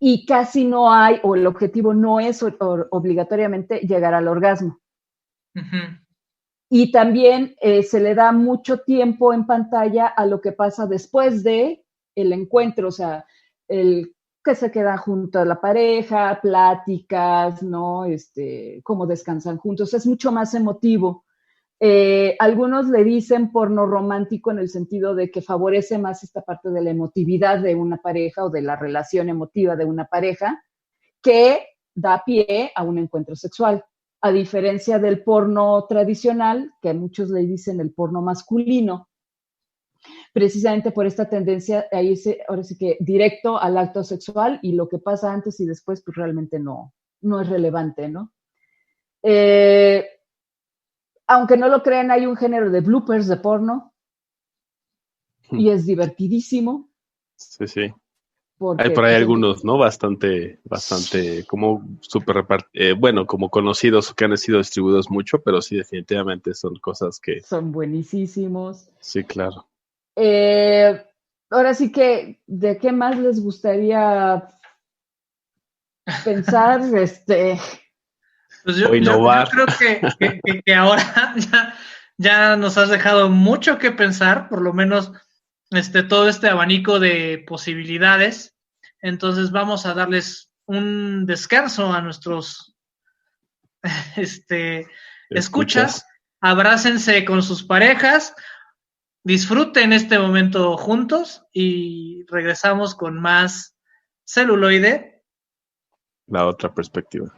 y casi no hay, o el objetivo no es obligatoriamente llegar al orgasmo. Uh-huh. Y también se le da mucho tiempo en pantalla a lo que pasa después de el encuentro, o sea, el que se queda junto a la pareja, pláticas, ¿no? Cómo descansan juntos, es mucho más emotivo. Algunos le dicen porno romántico en el sentido de que favorece más esta parte de la emotividad de una pareja o de la relación emotiva de una pareja que da pie a un encuentro sexual. A diferencia del porno tradicional, que muchos le dicen el porno masculino, precisamente por esta tendencia a irse, ahora sí que directo al acto sexual, y lo que pasa antes y después, pues realmente no es relevante, ¿no? Aunque no lo crean, hay un género de bloopers de porno, y es divertidísimo. Sí, sí. Porque, Hay por ahí pues, algunos, ¿no? Bastante, como súper bueno, como conocidos que han sido distribuidos mucho, pero sí, definitivamente son cosas que... son buenísimos. Sí, claro. Ahora sí que, ¿de qué más les gustaría pensar? Pues O innovar. yo creo que ahora ya nos has dejado mucho que pensar, por lo menos todo este abanico de posibilidades. Entonces vamos a darles un descanso a nuestros escuchas. Abrácense con sus parejas, disfruten este momento juntos y regresamos con más celuloide. La otra perspectiva.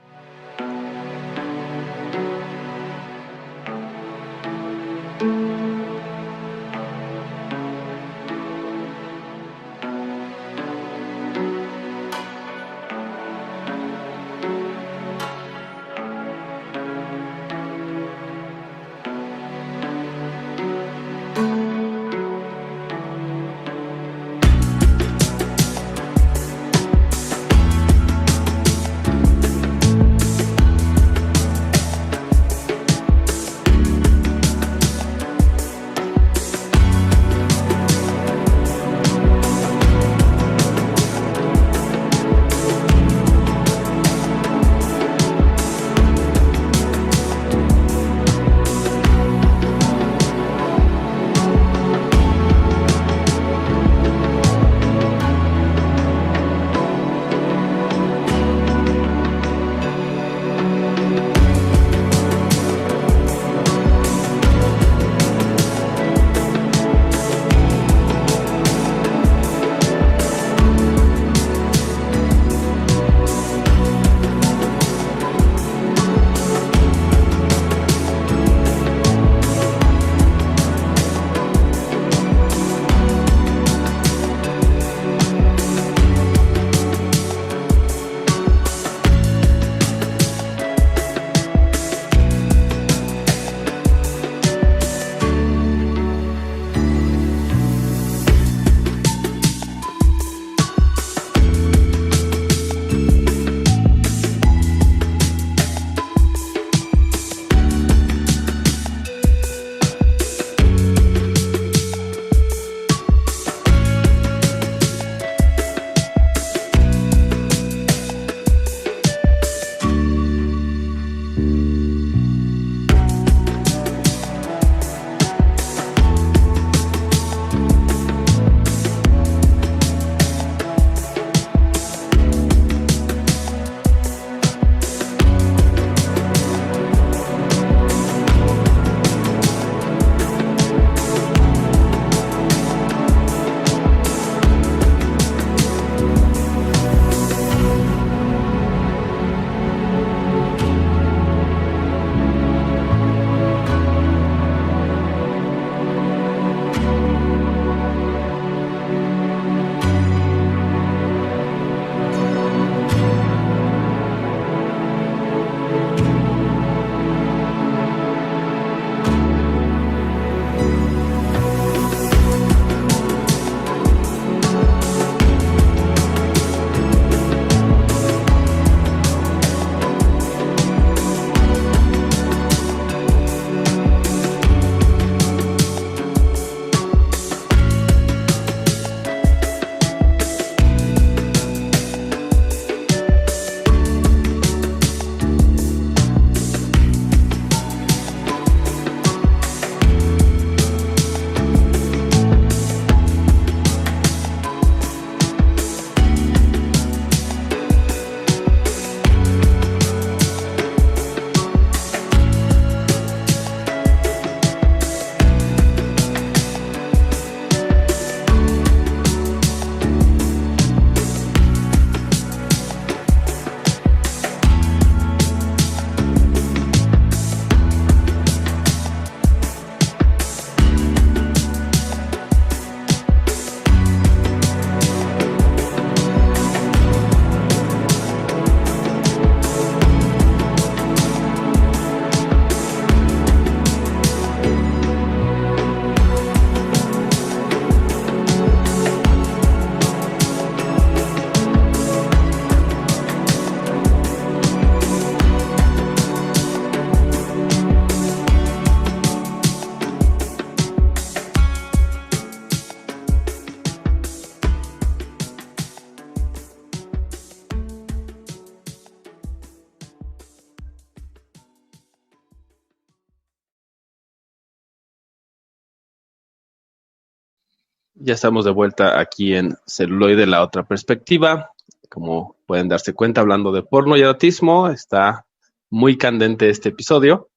Ya estamos de vuelta aquí en Celuloide, la otra perspectiva. Como pueden darse cuenta, hablando de porno y erotismo, está muy candente este episodio.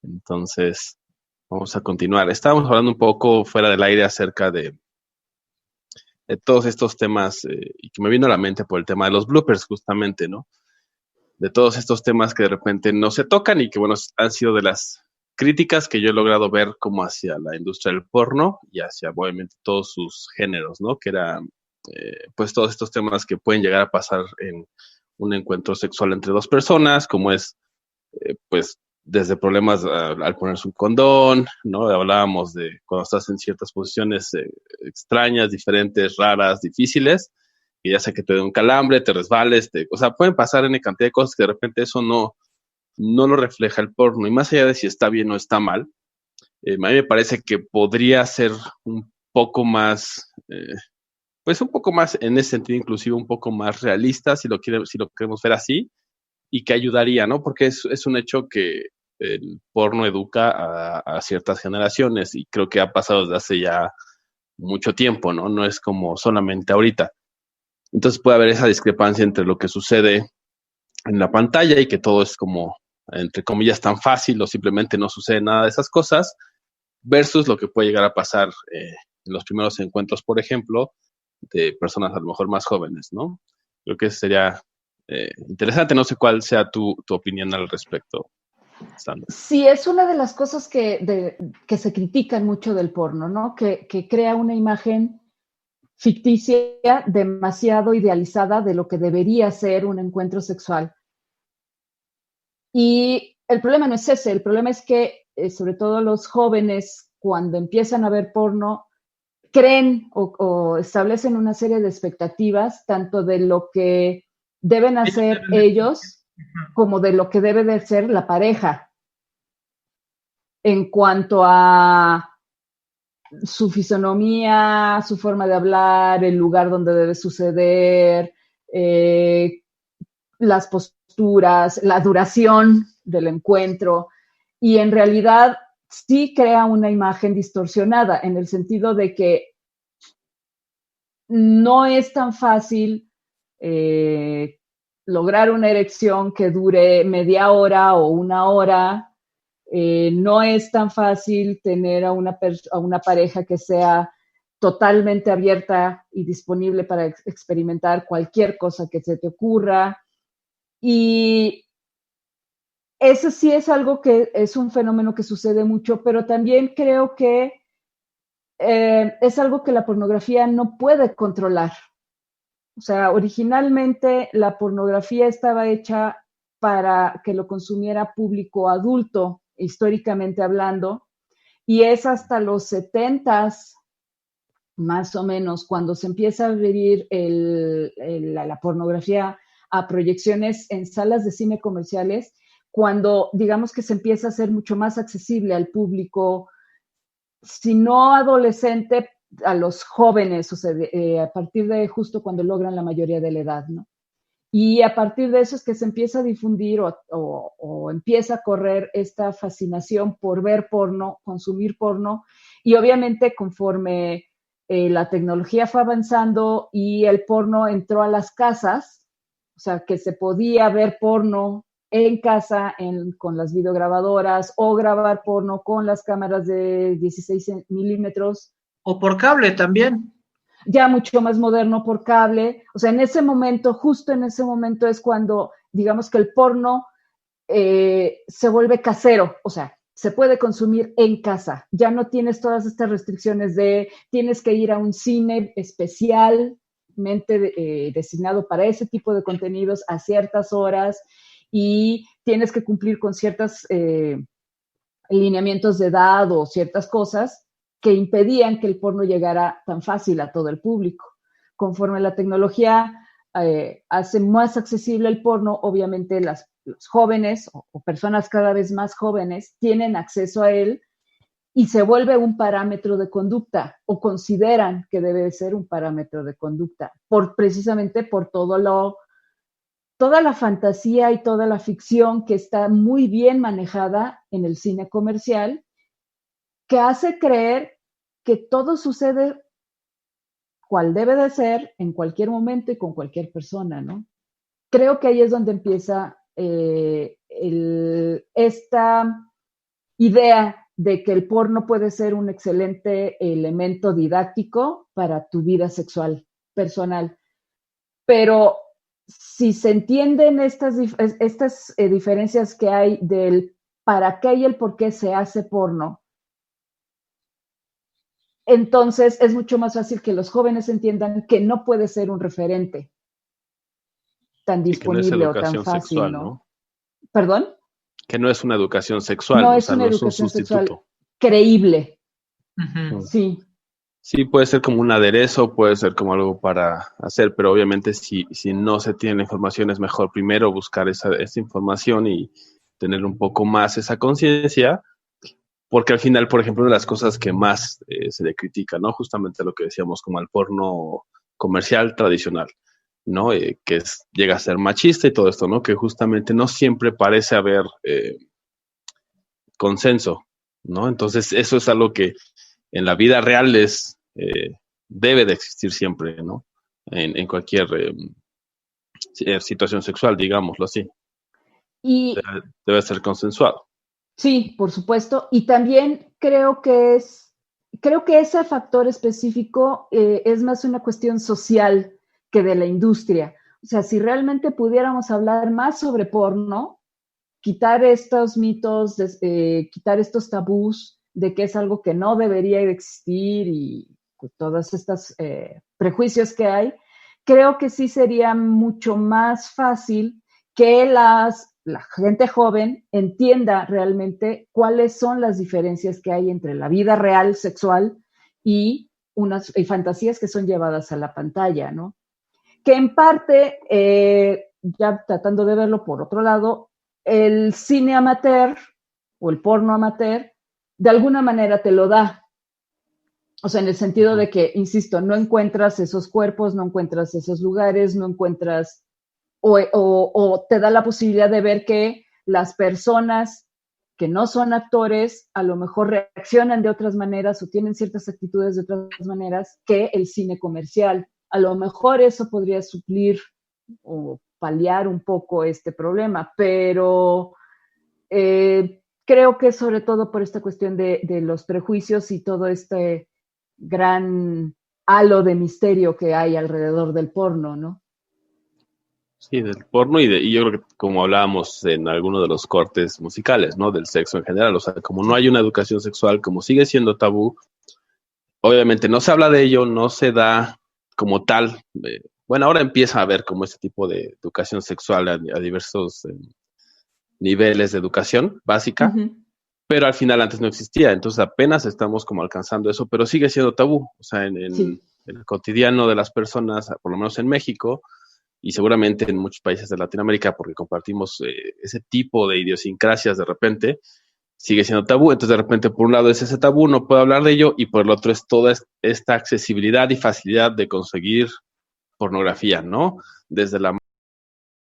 Entonces, vamos a continuar. Estábamos hablando un poco fuera del aire acerca de todos estos temas y que me vino a la mente por el tema de los bloopers, justamente, ¿no? De todos estos temas que de repente no se tocan y que, bueno, han sido de las críticas que yo he logrado ver como hacia la industria del porno y hacia, obviamente, todos sus géneros, ¿no? Que era, pues, todos estos temas que pueden llegar a pasar en un encuentro sexual entre dos personas, como es, pues, desde problemas al ponerse un condón, ¿no? Hablábamos de cuando estás en ciertas posiciones extrañas, diferentes, raras, difíciles, y ya sea que te dé un calambre, te resbales, o sea, pueden pasar en cantidad de cosas que de repente eso no lo refleja el porno. Y más allá de si está bien o está mal, a mí me parece que podría ser un poco más, pues un poco más, en ese sentido, inclusive un poco más realista, si lo queremos ver así, y que ayudaría, ¿no? Porque es un hecho que el porno educa a ciertas generaciones y creo que ha pasado desde hace ya mucho tiempo, ¿no? No es como solamente ahorita. Entonces puede haber esa discrepancia entre lo que sucede en la pantalla y que todo es como, entre comillas, tan fácil o simplemente no sucede nada de esas cosas, versus lo que puede llegar a pasar en los primeros encuentros, por ejemplo, de personas a lo mejor más jóvenes, ¿no? Creo que sería interesante. No sé cuál sea tu opinión al respecto, Sandra. Sí, es una de las cosas que se critican mucho del porno, ¿no? Que crea una imagen ficticia demasiado idealizada de lo que debería ser un encuentro sexual. Y el problema no es ese, el problema es que sobre todo los jóvenes cuando empiezan a ver porno creen o establecen una serie de expectativas tanto de lo que deben hacer ellos como de lo que debe de ser la pareja en cuanto a su fisonomía, su forma de hablar, el lugar donde debe suceder, las posturas, la duración del encuentro, y en realidad sí crea una imagen distorsionada en el sentido de que no es tan fácil lograr una erección que dure media hora o una hora. No es tan fácil tener a una pareja que sea totalmente abierta y disponible para experimentar cualquier cosa que se te ocurra. Y eso sí es algo que es un fenómeno que sucede mucho, pero también creo que es algo que la pornografía no puede controlar. O sea, originalmente la pornografía estaba hecha para que lo consumiera público adulto, históricamente hablando, y es hasta los 70s, más o menos, cuando se empieza a abrir la pornografía a proyecciones en salas de cine comerciales, cuando digamos que se empieza a hacer mucho más accesible al público, si no adolescente, a los jóvenes, o sea, a partir de justo cuando logran la mayoría de la edad, ¿no? Y a partir de eso es que se empieza a difundir o empieza a correr esta fascinación por ver porno, consumir porno, y obviamente conforme la tecnología fue avanzando y el porno entró a las casas, o sea, que se podía ver porno en casa con las videograbadoras o grabar porno con las cámaras de 16 milímetros. O por cable también. Ya mucho más moderno por cable. O sea, en ese momento, justo en ese momento es cuando, digamos que el porno se vuelve casero, o sea, se puede consumir en casa. Ya no tienes todas estas restricciones de tienes que ir a un cine especialmente designado para ese tipo de contenidos a ciertas horas y tienes que cumplir con ciertos lineamientos de edad o ciertas cosas que impedían que el porno llegara tan fácil a todo el público. Conforme la tecnología hace más accesible el porno, obviamente los jóvenes o personas cada vez más jóvenes tienen acceso a él y se vuelve un parámetro de conducta o consideran que debe ser un parámetro de conducta precisamente por toda la fantasía y toda la ficción que está muy bien manejada en el cine comercial, que hace creer que todo sucede cual debe de ser en cualquier momento y con cualquier persona, ¿no? Creo que ahí es donde empieza esta idea de que el porno puede ser un excelente elemento didáctico para tu vida sexual personal. Pero si se entienden estas diferencias que hay del para qué y el por qué se hace porno, entonces es mucho más fácil que los jóvenes entiendan que no puede ser un referente tan disponible o tan fácil, sexual, ¿no? ¿Perdón? Que no es una educación sexual, no es una educación sexual creíble. Uh-huh. Sí. Sí, puede ser como un aderezo, puede ser como algo para hacer, pero obviamente si no se tiene la información es mejor primero buscar esa información y tener un poco más esa conciencia, porque al final, por ejemplo, una de las cosas que más se le critica, ¿no? Justamente lo que decíamos como al porno comercial tradicional, ¿no? Que llega a ser machista y todo esto, ¿no? Que justamente no siempre parece haber consenso, ¿no? Entonces eso es algo que en la vida real debe de existir siempre, ¿no? En cualquier situación sexual, digámoslo así. Y debe ser consensuado. Sí, por supuesto. Y también creo que ese factor específico es más una cuestión social que de la industria. O sea, si realmente pudiéramos hablar más sobre porno, quitar estos mitos, quitar estos tabús de que es algo que no debería de existir y pues, todos estos prejuicios que hay, creo que sí sería mucho más fácil que la gente joven entienda realmente cuáles son las diferencias que hay entre la vida real sexual y unas fantasías que son llevadas a la pantalla, ¿no? Que en parte, ya tratando de verlo por otro lado, el cine amateur o el porno amateur de alguna manera te lo da. O sea, en el sentido de que, insisto, no encuentras esos cuerpos, no encuentras esos lugares, no encuentras o te da la posibilidad de ver que las personas que no son actores a lo mejor reaccionan de otras maneras o tienen ciertas actitudes de otras maneras que el cine comercial. A lo mejor eso podría suplir o paliar un poco este problema, pero creo que sobre todo por esta cuestión de los prejuicios y todo este gran halo de misterio que hay alrededor del porno, ¿no? Sí, del porno y yo creo que como hablábamos en alguno de los cortes musicales, ¿no? Del sexo en general, o sea, como no hay una educación sexual, como sigue siendo tabú, obviamente no se habla de ello, no se da como tal. Bueno, ahora empieza a haber como este tipo de educación sexual a diversos niveles de educación básica, pero al final antes no existía, entonces apenas estamos como alcanzando eso, pero sigue siendo tabú, o sea, en el cotidiano de las personas, por lo menos en México, y seguramente en muchos países de Latinoamérica, porque compartimos ese tipo de idiosincrasias de repente, sigue siendo tabú. Entonces, de repente, por un lado es ese tabú, no puedo hablar de ello, y por el otro es toda esta accesibilidad y facilidad de conseguir pornografía, ¿no? Desde la